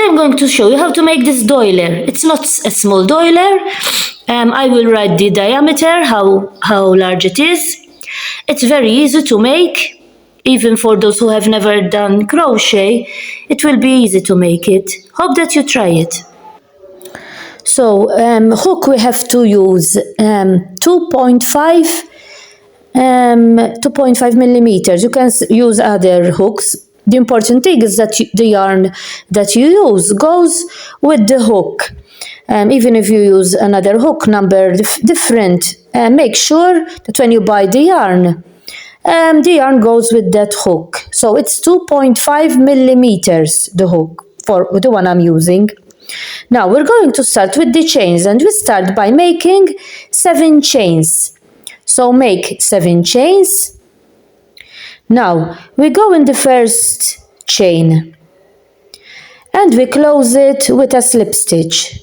Today I'm going to show you how to make this doiler. It's not a small doiler. I will write the diameter, how large it is. It's very easy to make. Even for those who have never done crochet, it will be easy to make it. Hope that you try it. So, hook we have to use 2.5 millimeters. You can use other hooks. The important thing is that the yarn that you use goes with the hook. Even if you use another hook number different, make sure that when you buy the yarn goes with that hook. So it's 2.5 millimeters, the hook, for the one I'm using. Now we're going to start with the chains, and we start by making 7 chains. So make 7 chains. Now we go in the first chain and we close it with a slip stitch.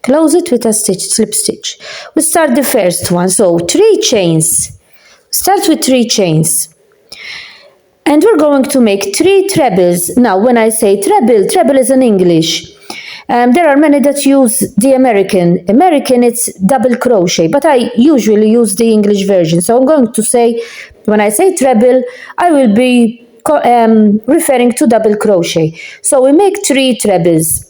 Close it with a slip stitch. We start the first one, so 3 chains. Start with 3 chains. And we're going to make 3 trebles. Now when I say treble is in English. There are many that use the American it's double crochet, but I usually use the English version. So I'm going to say, when I say treble, I will be referring to double crochet. So we make 3 trebles.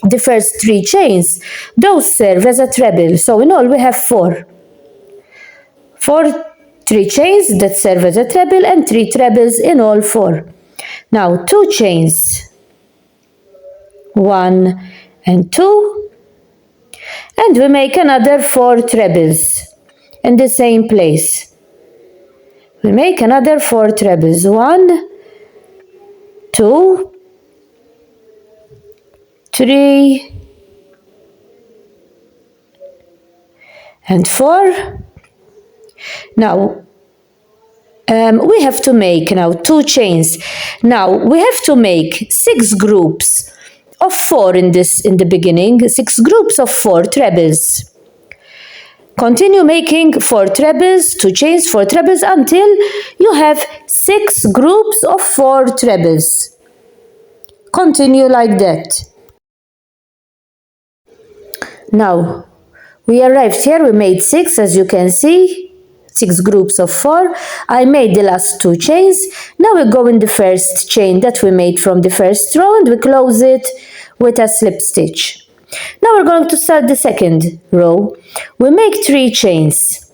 The first 3 chains, those serve as a treble. So in all we have 4. 3 chains that serve as a treble, and 3 trebles, in all 4. Now 2 chains. 1 and 2, and we make another 4 trebles in the same place. We make another 4 trebles. 1, 2, 3, and 4. Now we have to make now 2 chains. Now we have to make 6 groups of 4 in the beginning, 6 groups of 4 trebles. Continue making 4 trebles, 2 chains, 4 trebles until you have 6 groups of 4 trebles. Continue like that. Now we arrived here, we made 6, as you can see. 6 groups of 4. I made the last 2 chains. Now we go in the first chain that we made from the first row, and we close it with a slip stitch. Now we're going to start the second row. We make 3 chains.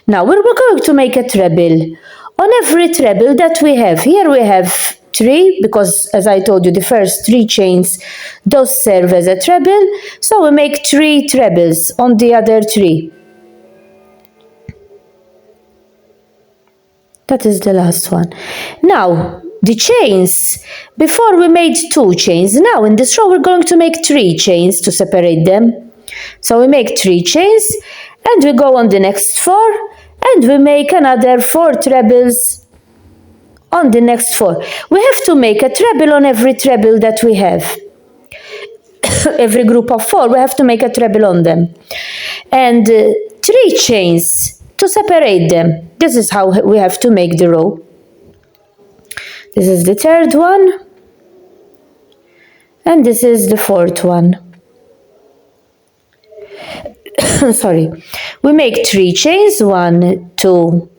Now we're going to make a treble. On every treble that we have, here we have 3, because as I told you, the first 3 chains, those serve as a treble. So we make 3 trebles on the other 3. That is the last one. Now, the chains, before we made 2 chains. Now in this row we're going to make 3 chains to separate them. So we make 3 chains, and we go on the next 4, and we make another 4 trebles on the next 4. We have to make a treble on every treble that we have. Every group of 4, we have to make a treble on them. And 3 chains to separate them. This is how we have to make the row. This is the third one, and this is the fourth one. Sorry. We make 3 chains, 1, 2,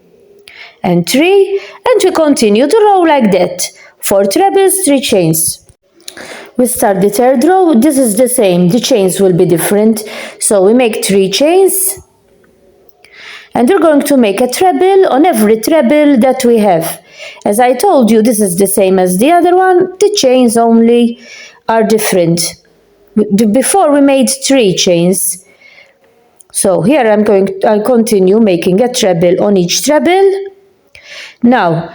and 3, and we continue the row like that. 4 trebles, 3 chains. We start the third row. This is the same. The chains will be different. So we make 3 chains. And we're going to make a treble on every treble that we have. As I told you, this is the same as the other one. The chains only are different. Before we made 3 chains. So here I'll continue making a treble on each treble. Now,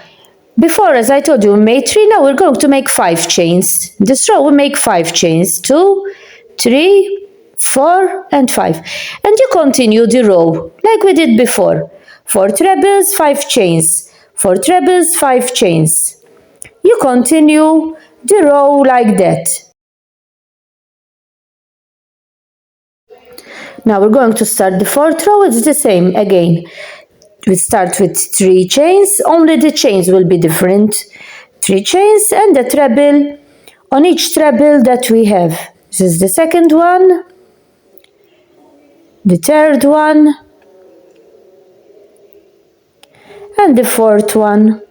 before, as I told you, we made 3. Now we're going to make 5 chains. This row we make 5 chains. 2, 3, 4 and 5, and you continue the row like we did before. 4 trebles, 5 chains, 4 trebles, 5 chains. You continue the row like that. Now we're going to start the 4th row. It's the same again. We start with 3 chains, only the chains will be different. 3 chains and a treble on each treble that we have. This is the second one, the third one, and the fourth one.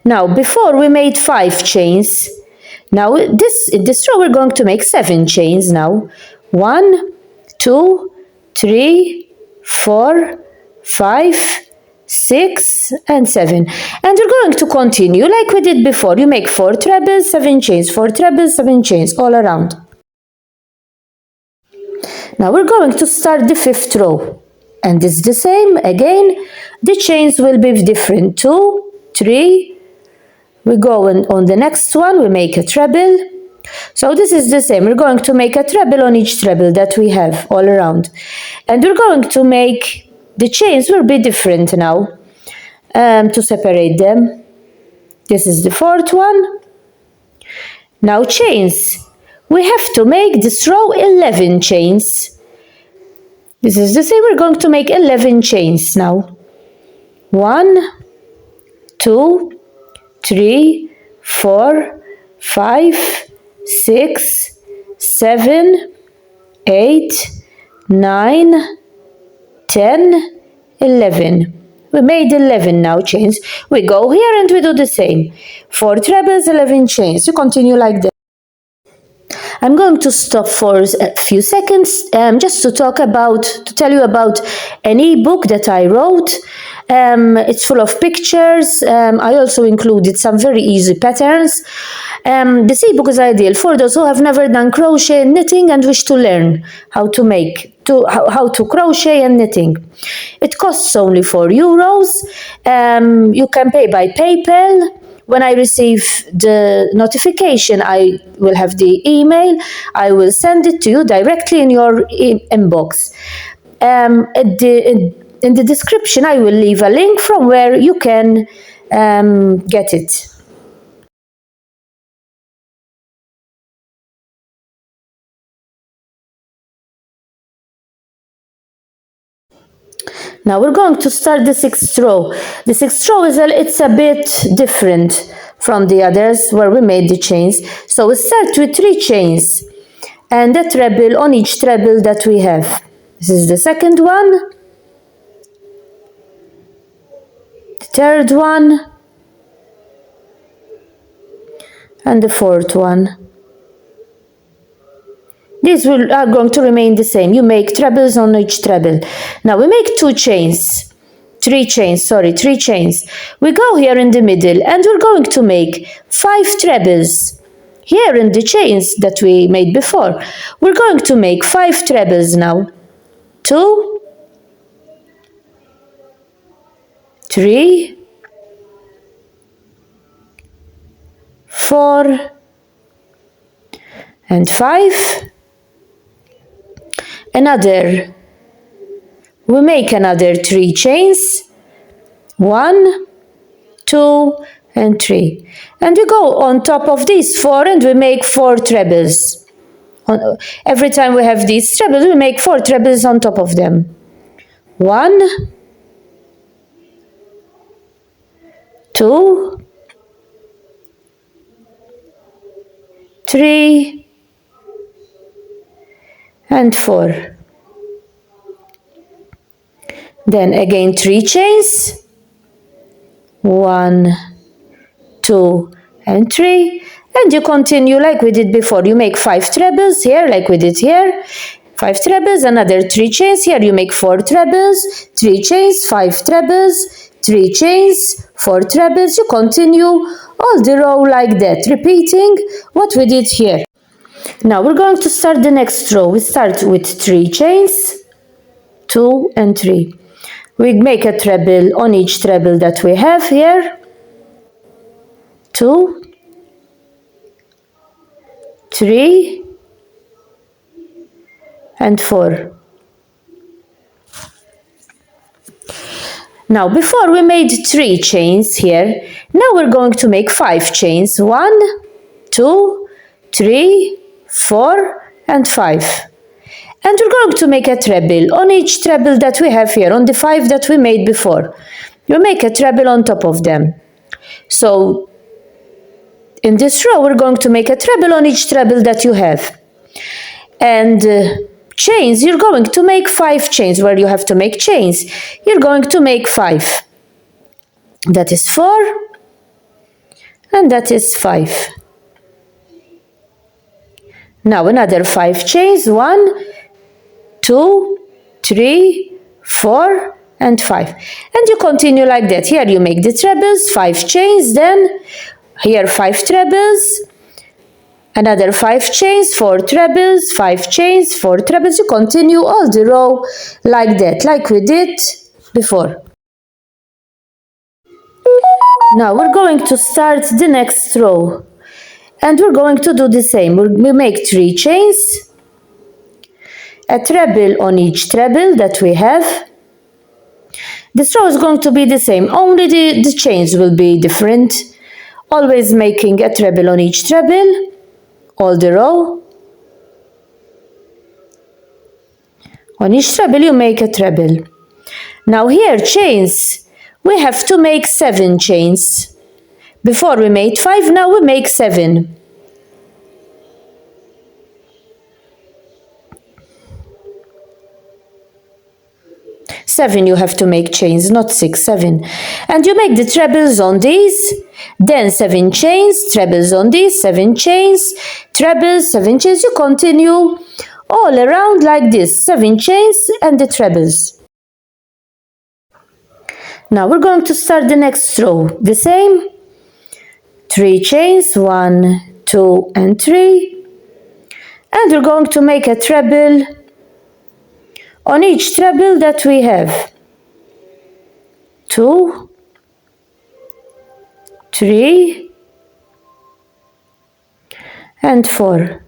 Now, before we made 5 chains. Now, in this row we're going to make 7 chains now. 1, 2, 3, 4, 5, 6, and 7. And we're going to continue like we did before. You make 4 trebles, 7 chains, 4 trebles, 7 chains, all around. Now we're going to start the 5th row. And it's the same again. The chains will be different. 2, 3, we go on the next one, we make a treble. So this is the same. We're going to make a treble on each treble that we have all around. And we're going to make, the chains will be different now to separate them. This is the 4th one. Now chains. We have to make this row 11 chains. This is the same. We're going to make 11 chains now. 1, 2, 3, 4, 5, 6, 7, 8, 9, 10, 11. We made 11 now chains. We go here and we do the same. 4 trebles, 11 chains. You continue like that. I'm going to stop for a few seconds just to tell you about an ebook that I wrote. It's full of pictures. I also included some very easy patterns. This ebook is ideal for those who have never done crochet, knitting, and wish to learn how to crochet and knitting. It costs only €4. You can pay by PayPal. When I receive the notification, I will have the email. I will send it to you directly in your inbox. In the description, I will leave a link from where you can get it. Now we're going to start the 6th row. The 6th row it's a bit different from the others where we made the chains. So we start with 3 chains and a treble on each treble that we have. This is the 2nd one, the 3rd one, and the 4th one. These are going to remain the same. You make trebles on each treble. Now we make 3 chains. We go here in the middle and we're going to make 5 trebles. Here in the chains that we made before, we're going to make 5 trebles now. 2, 3, 4, and 5. We make another 3 chains. 1, 2, and 3. And we go on top of these 4 and we make 4 trebles. Every time we have these trebles, we make 4 trebles on top of them. 1, 2, 3, and 4. Then again 3 chains. 1, 2, and 3. And you continue like we did before. You make 5 trebles here like we did here. 5 trebles, another 3 chains. Here you make 4 trebles, 3 chains, 5 trebles, 3 chains, 4 trebles. You continue all the row like that, repeating what we did here. Now we're going to start the next row. We start with 3 chains, 2 and 3. We make a treble on each treble that we have here. 2, 3, and 4. Now before we made 3 chains here, now we're going to make 5 chains. 1, 2, 3, 4, and 5. And we're going to make a treble on each treble that we have here, on the 5 that we made before. You make a treble on top of them. So in this row, we're going to make a treble on each treble that you have. And chains, you're going to make 5 chains. Where you have to make chains, you're going to make 5. That is 4, and that is 5. Now another 5 chains, 1, 2, 3, 4, and 5. And you continue like that. Here you make the trebles, 5 chains, then here 5 trebles, another 5 chains, 4 trebles, 5 chains, 4 trebles. You continue all the row like that, like we did before. Now we're going to start the next row, and we're going to do the same. We make 3 chains, a treble on each treble that we have. This row is going to be the same, only the chains will be different. Always making a treble on each treble, all the row. On each treble you make a treble. Now here chains, we have to make 7 chains. Before we made 5, now we make 7. Seven you have to make chains, not 6, 7. And you make the trebles on these, then 7 chains, trebles on these, 7 chains, trebles, 7 chains. You continue all around like this, 7 chains and the trebles. Now we're going to start the next row. The same, 3 chains, 1, 2, and 3. And we're going to make a treble on each treble that we have. 2, 3, and 4.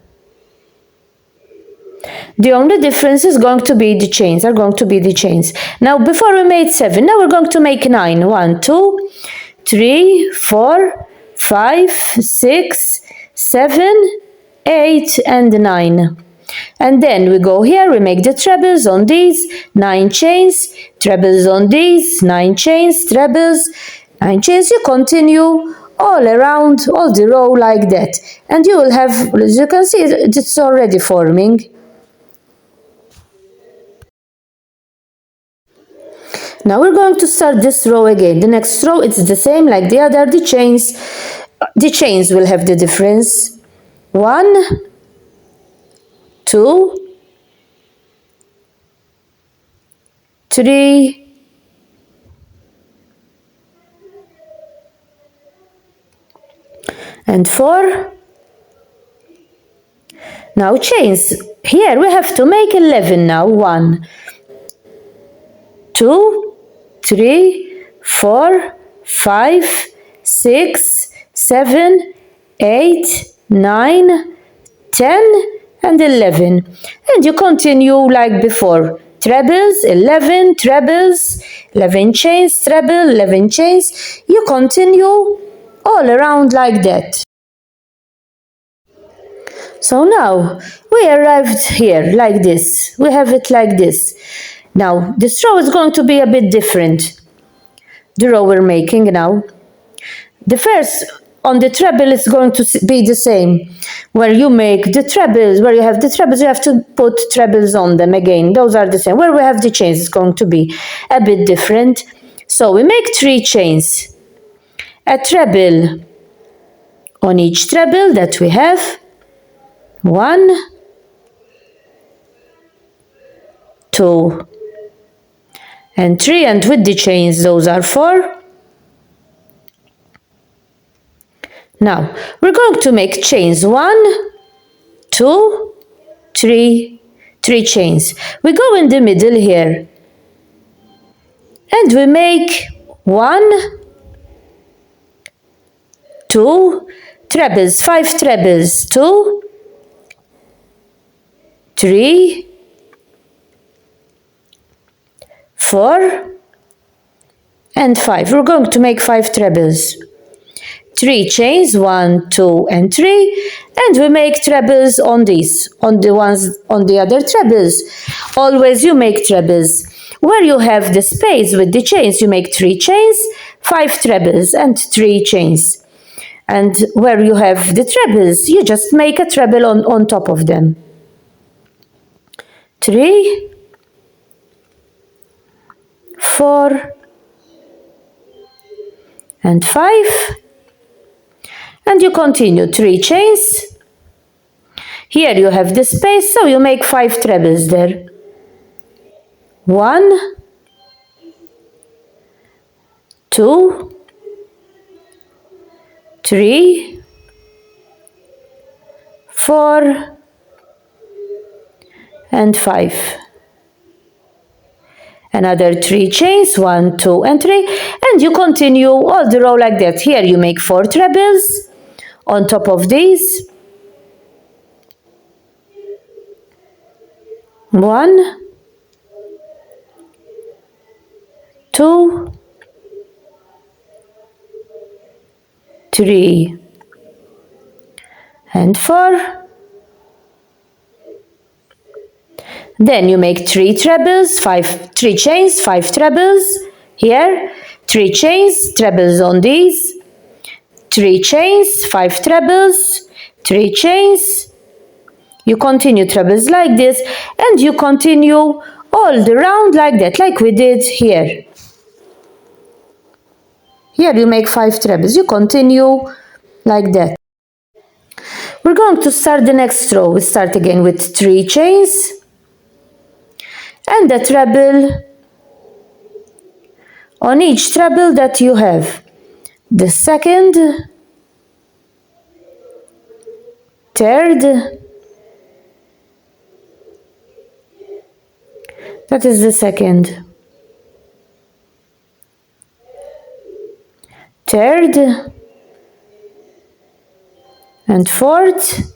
The only difference is going to be the chains, are going to be the chains. Now before we made 7, now we're going to make 9. 1, 2, 3, 4, 5, 6, 7, 8, and 9. And then we go here, we make the trebles on these, 9 chains, trebles on these, 9 chains, trebles, 9 chains. You continue all around, all the row like that. And you will have, as you can see, it's already forming. Now we're going to start this row again. The next row, it's the same like the other. The chains will have the difference. 1, 2, 3, and 4. Now chains. Here we have to make 11 now. 1, 2, 3, 4, 5, 6, 7, 8, 9, 10, and 11. And you continue like before. Trebles, 11, trebles, 11 chains, treble, 11 chains. You continue all around like that. So now we arrived here like this. We have it like this. Now this row is going to be a bit different. The row we're making now. The first on the treble is going to be the same. Where you make the trebles, where you have the trebles, you have to put trebles on them again. Those are the same. Where we have the chains, it's going to be a bit different. So we make 3 chains. A treble on each treble that we have. 1, 2, and 3, and with the chains those are 4. Now we're going to make chains. 1, 2, 3, 3 chains. We go in the middle here and we make 1, 2, trebles, 5 trebles, 2, 3, 4, and 5. We're going to make 5 trebles. 3 chains, 1, 2, and 3, and we make trebles on these, on the ones on the other trebles. Always you make trebles. Where you have the space with the chains, you make 3 chains, 5 trebles, and 3 chains. And where you have the trebles, you just make a treble on top of them. 3, 4, and 5. And you continue 3 chains. Here you have the space, so you make 5 trebles there. 1, 2, 3, 4, and 5. Another 3 chains, 1, 2, and 3, and you continue all the row like that. Here you make 4 trebles on top of these. 1, 2, 3, and 4. Then you make 3 trebles, 3 chains, 5 trebles. Here, 3 chains, trebles on these. 3 chains, 5 trebles, 3 chains. You continue trebles like this, and you continue all the round like that, like we did here. Here you make 5 trebles. You continue like that. We're going to start the next row. We start again with 3 chains and a treble on each treble that you have. The second, third, that is the second, third, and fourth.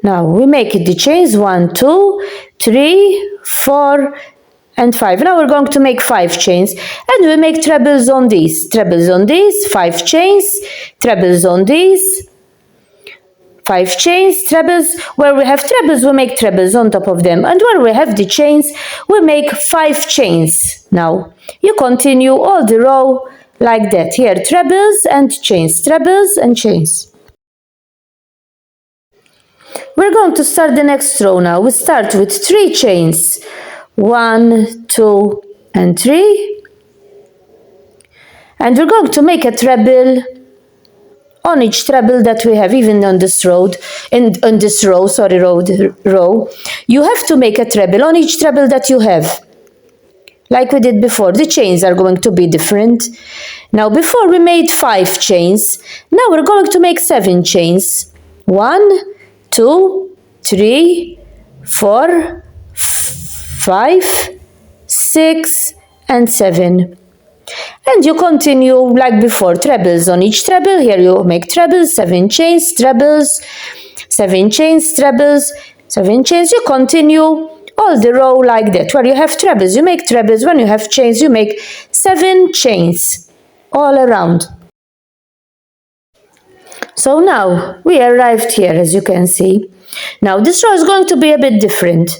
Now we make it the chains 1, 2, 3, 4, and 5. Now we're going to make 5 chains, and we make trebles on these, 5 chains, trebles on these, 5 chains, trebles. Where we have trebles, we make trebles on top of them, and where we have the chains, we make 5 chains. Now you continue all the row like that. Here trebles and chains, trebles and chains. We're going to start the next row now. We start with 3 chains, 1, 2, and 3, and we're going to make a treble on each treble that we have. Even on this row, row, you have to make a treble on each treble that you have, like we did before. The chains are going to be different. Now before we made 5 chains, now we're going to make 7 chains. 1, 2, 3, 4, 5, 6, and 7. And you continue like before, trebles on each treble. Here you make trebles, 7 chains, trebles, 7 chains, trebles, 7 chains. You continue all the row like that. Where you have trebles, you make trebles. When you have chains, you make 7 chains all around. So now we arrived here, as you can see. Now this row is going to be a bit different.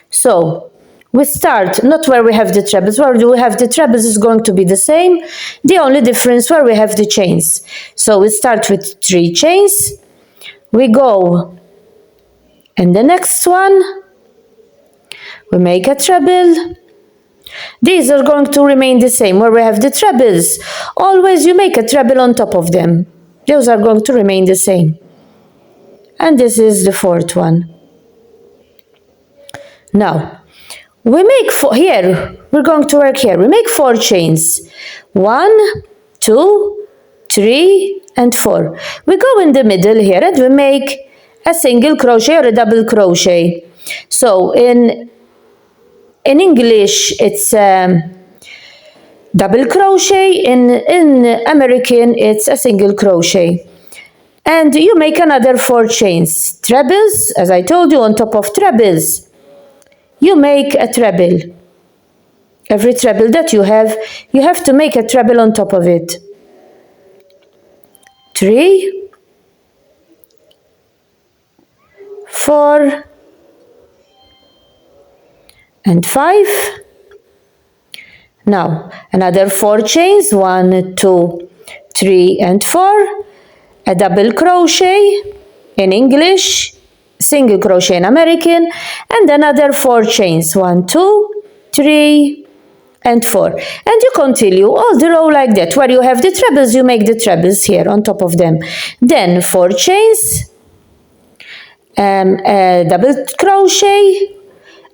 So we start not where we have the trebles. Where we have the trebles is going to be the same. The only difference where we have the chains. So we start with 3 chains. We go and the next one, we make a treble. These are going to remain the same. Where we have the trebles, always you make a treble on top of them. Those are going to remain the same. And this is the 4th one. Now we make 4 here. We're going to work here. We make 4 chains. 1, 2, 3, and 4. We go in the middle here and we make a single crochet or a double crochet. So in English it's double crochet. In American it's a single crochet. And you make another 4 chains. Trebles, as I told you, on top of trebles, you make a treble. Every treble that you have to make a treble on top of it. 3, 4, and 5. Now another 4 chains, 1, 2, 3 and 4, a double crochet in English, single crochet in American, and another 4 chains, 1, 2, 3, and 4, and you continue all the row like that. Where you have the trebles, you make the trebles here on top of them. Then 4 chains, a double crochet,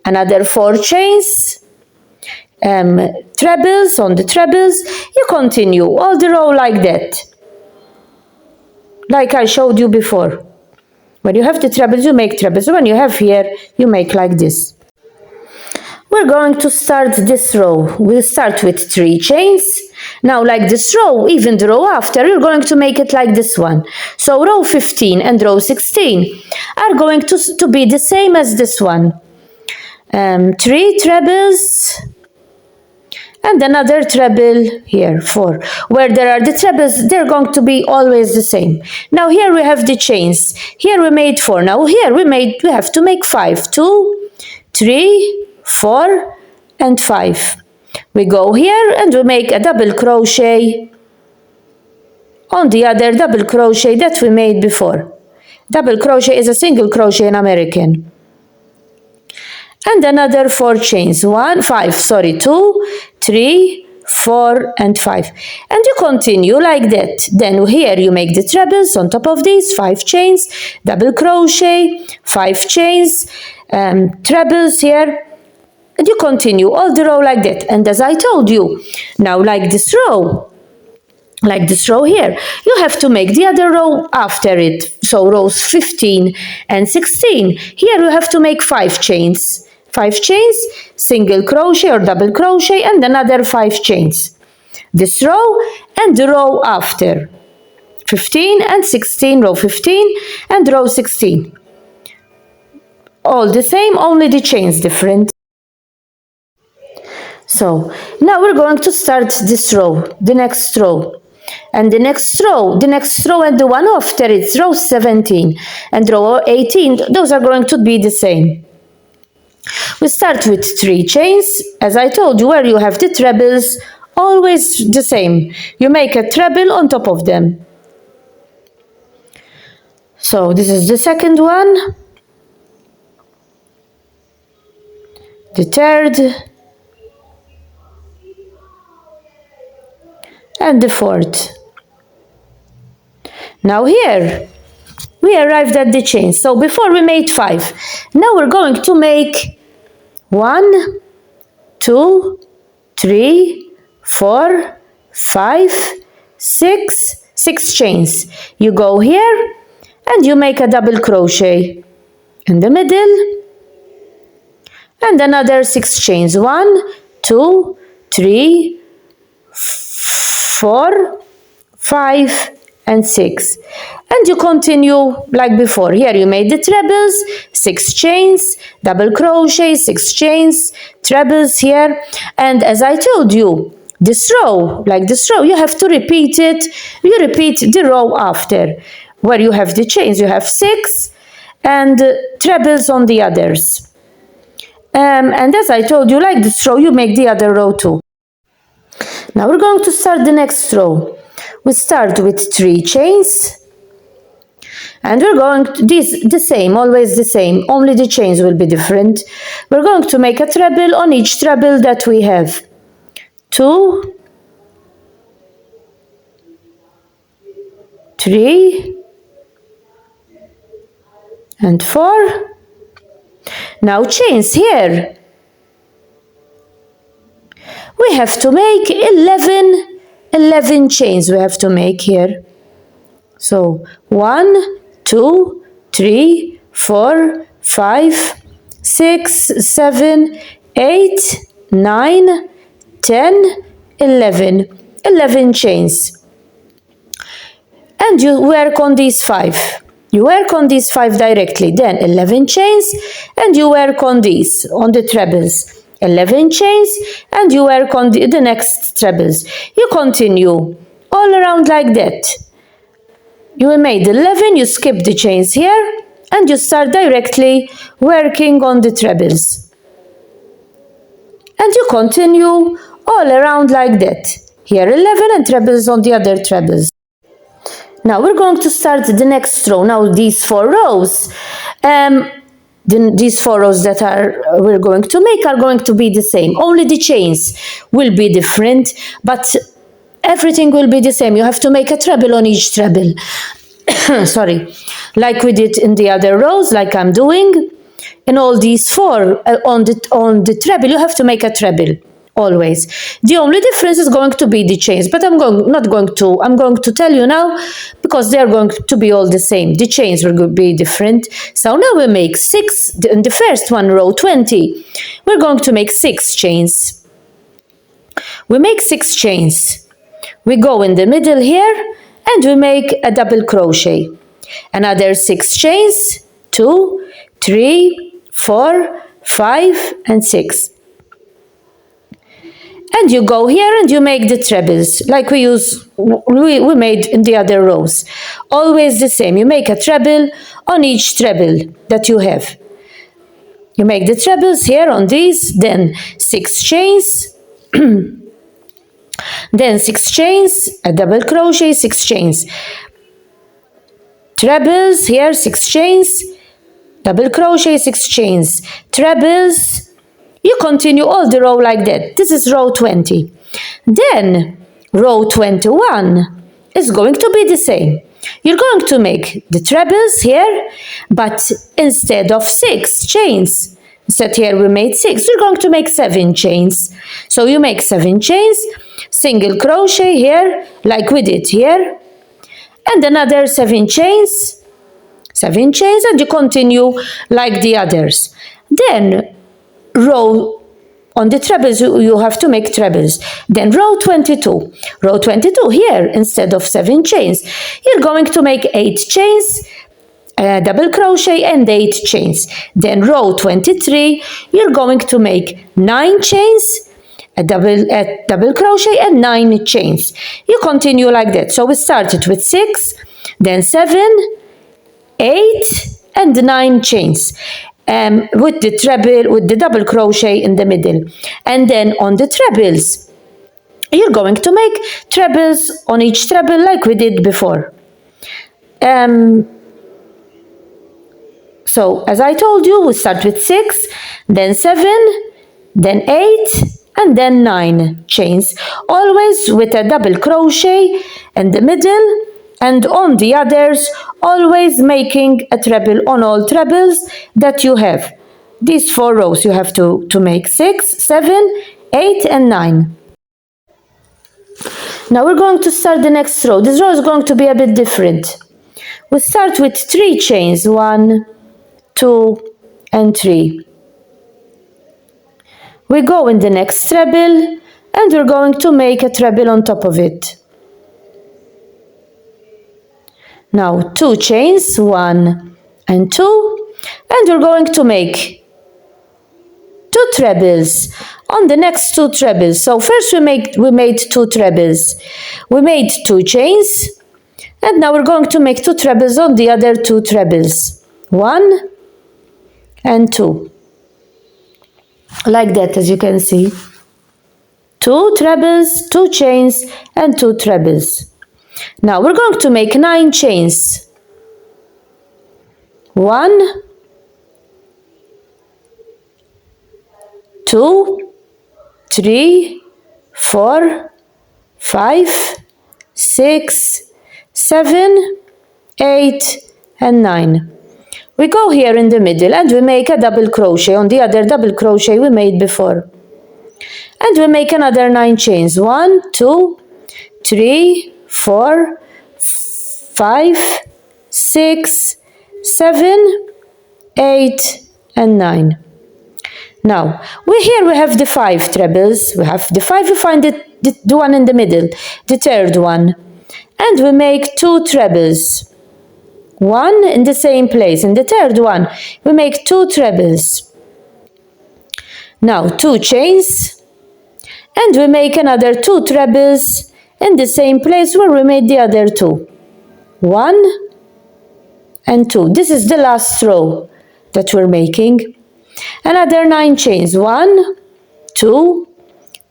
another 4 chains, trebles on the trebles. You continue all the row like that, like I showed you before. When you have the trebles, you make trebles. When you have here, you make like this. We're going to start this row. We'll start with 3 chains. Now, like this row, even the row after, you're going to make it like this one. So row 15 and row 16 are going to be the same as this one. 3 trebles and another treble here, 4. Where there are the trebles, they're going to be always the same. Now here we have the chains. Here we made 4. Now here we have to make 5. 2, 3, 4, and 5. We go here and we make a double crochet on the other double crochet that we made before. Double crochet is a single crochet in American. And another 4 chains, 2, 3, 4, and 5. And you continue like that. Then here you make the trebles on top of these, 5 chains, double crochet, 5 chains, trebles here. And you continue all the row like that. And as I told you, now like this row here, you have to make the other row after it. So rows 15 and 16. Here you have to make 5 chains. 5 chains, single crochet or double crochet, and another 5 chains. This row and the row after. 15 and 16, row 15 and row 16. All the same, only the chains different. So now we're going to start this row, the next row. And the next row and the one after it's row 17 and row 18, those are going to be the same. We start with 3 chains, as I told you, where you have the trebles, always the same. You make a treble on top of them. So this is the second one, the third, and the fourth. Now here we arrived at the chains. So before we made 5. Now we're going to make 1, 2, 3, 4, 5, 6 chains. You go here and you make a double crochet in the middle and another 6 chains. 1, 2, 3, 4, 5, and 6. And you continue like before. Here you made the trebles, 6 chains, double crochet, 6 chains, trebles here. And as I told you, this row, like this row, you have to repeat it. You repeat the row after. Where you have the chains, you have 6 and trebles on the others. And as I told you, like this row, you make the other row too. Now we're going to start the next row. We start with 3 chains. And we're going to the same, always the same, only the chains will be different. We're going to make a treble on each treble that we have. 2, 3, and 4. Now chains here. We have to make 11 chains we have to make here. So 1, 2, 3, 4, 5, 6, 7, 8, 9, 10, 11 chains. And you work on these 5. You work on these 5 directly, then 11 chains, and you work on these, on the trebles. 11 chains, and you work on the next trebles. You continue all around like that. You made 11, you skip the chains here, and you start directly working on the trebles. And you continue all around like that. Here 11 and trebles on the other trebles. Now we're going to start the next row. Now these 4 rows, these 4 rows that we're going to make are going to be the same. Only the chains will be different, but everything will be the same. You have to make a treble on each treble. Sorry, like we did in the other rows, like I'm doing. In all these 4 on the treble, you have to make a treble. Always. The only difference is going to be the chains, but I'm going to tell you now because they are going to be all the same. The chains will be different. So now we make 6 in the first one, row 20. We're going to make 6 chains. We make 6 chains. We go in the middle here and we make a double crochet. Another 6 chains, 2, 3, 4, 5 and 6. And you go here and you make the trebles like we made in the other rows. Always the same. You make a treble on each treble that you have. You make the trebles here on these, then 6 chains, then 6 chains, a double crochet, 6 chains. Trebles here, 6 chains, double crochet, 6 chains, trebles. You continue all the row like that. This is row 20. Then row 21 is going to be the same. You're going to make the trebles here, but instead of 6 chains, instead here we made 6, you're going to make 7 chains. So you make 7 chains, single crochet here, like we did here, and another 7 chains, and you continue like the others. Then row on the trebles, you have to make trebles. Then row 22. Row 22 here, instead of 7 chains, you're going to make 8 chains, double crochet and 8 chains. Then row 23, you're going to make 9 chains, a double crochet and 9 chains. You continue like that. So we started with 6, then 7, 8 and 9 chains. With the treble, with the double crochet in the middle. And then on the trebles, you're going to make trebles on each treble like we did before. So as I told you, we start with 6, then 7, then 8, and then 9 chains, always with a double crochet in the middle, and on the others, always making a treble on all trebles that you have. These 4 rows you have to make 6, 7, 8 and 9. Now we're going to start the next row. This row is going to be a bit different. We start with 3 chains, 1, 2 and 3. We go in the next treble and we're going to make a treble on top of it. Now 2 chains, 1 and 2, and we're going to make 2 trebles on the next 2 trebles. So first we made 2 trebles. We made 2 chains, and now we're going to make 2 trebles on the other 2 trebles. 1 and 2. Like that, as you can see. 2 trebles, 2 chains and 2 trebles. Now we're going to make 9 chains. 1, 2, 3, 4, 5, 6, 7, 8 and 9. We go here in the middle and we make a double crochet on the other double crochet we made before. And we make another 9 chains. 1, 2, 3, 4, 5, 6, 7, 8 and 9. Now, here we have the 5 trebles. We have the 5, we find the one in the middle, the third one. And we make 2 trebles. 1 in the same place. In the third one, we make 2 trebles. Now 2 chains, and we make another 2 trebles in the same place where we made the other 2. 1 and 2. This is the last row that we're making. Another 9 chains. 1, 2,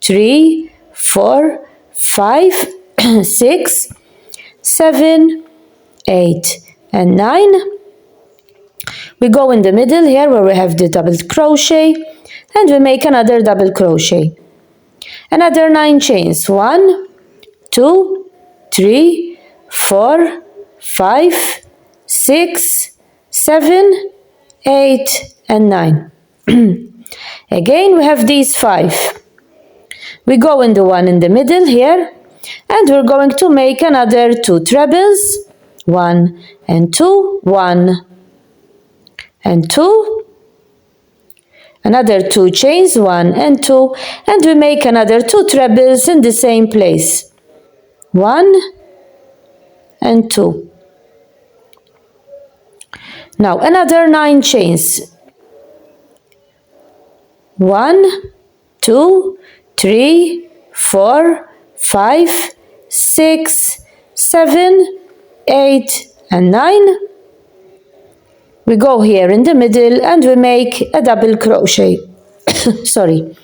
3, 4, 5, 6, 7, 8 and 9. We go in the middle here where we have the double crochet, and we make another double crochet. Another 9 chains. 1, 2, 3, 4, 5, 6, 7, 8 and 9. Again we have these 5. We go in the one in the middle here, and we're going to make another 2 trebles. 1 and 2, 1 and 2, another 2 chains, 1 and 2, and we make another 2 trebles in the same place. 1 and 2. Now another 9 chains. 1, 2, 3, 4, 5, 6, 7, 8 and 9. We go here in the middle and we make a double crochet. Sorry,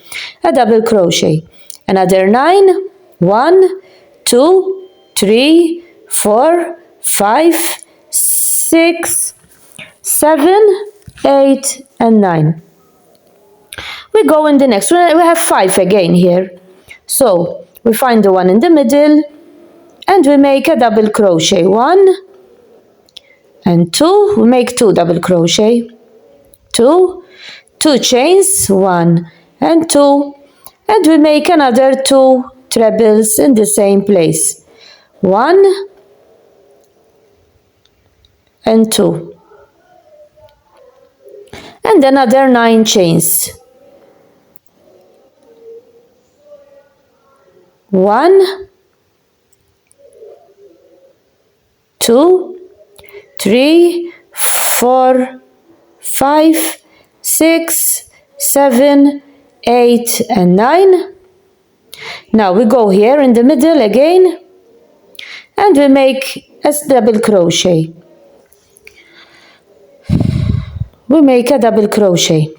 a double crochet. Another 9. 1, 2, 3, 4, 5, 6, 7, 8 and 9. We go in the next one. We have 5 again here. So we find the one in the middle and we make a double crochet. 1 and 2. We make 2 double crochet. 2 chains, 1 and 2, and we make another 2 trebles in the same place. 1 and 2, and another 9 chains. 1, 2, 3, 4, 5, 6, 7, 8 and 9. Now we go here in the middle again and we make a double crochet. We make a double crochet.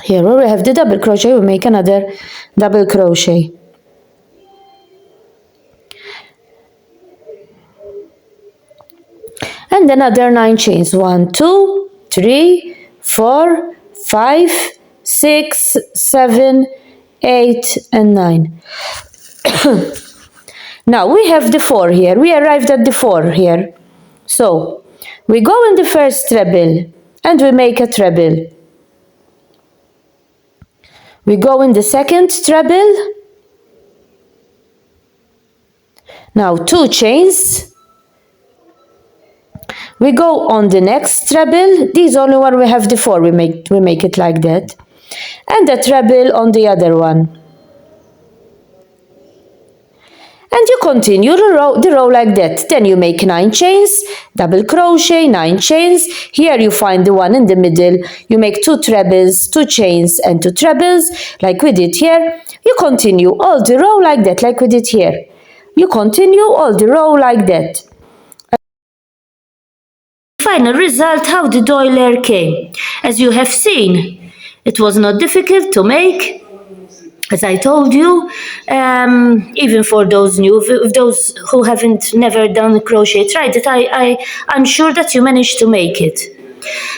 Here where we have the double crochet, we make another double crochet. And another 9 chains. 1, 2, 3, 4, 5, 6, 7, 8 and 9. Now we have the 4 here. We arrived at the 4 here. So we go in the first treble and we make a treble. We go in the second treble. Now 2 chains. We go on the next treble. This only one we have the 4. We make it like that, and a treble on the other one. And you continue the row like that. Then you make 9 chains, double crochet, 9 chains. Here you find the one in the middle. You make 2 trebles, 2 chains and 2 trebles like we did here. You continue all the row like that, like we did here. You continue all the row like that. Final result, how the doilie came. As you have seen, it was not difficult to make. As I told you, even for those new, those who haven't never done crochet, tried it. I'm sure that you managed to make it.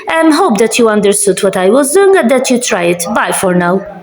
Hope that you understood what I was doing and that you try it. Bye for now.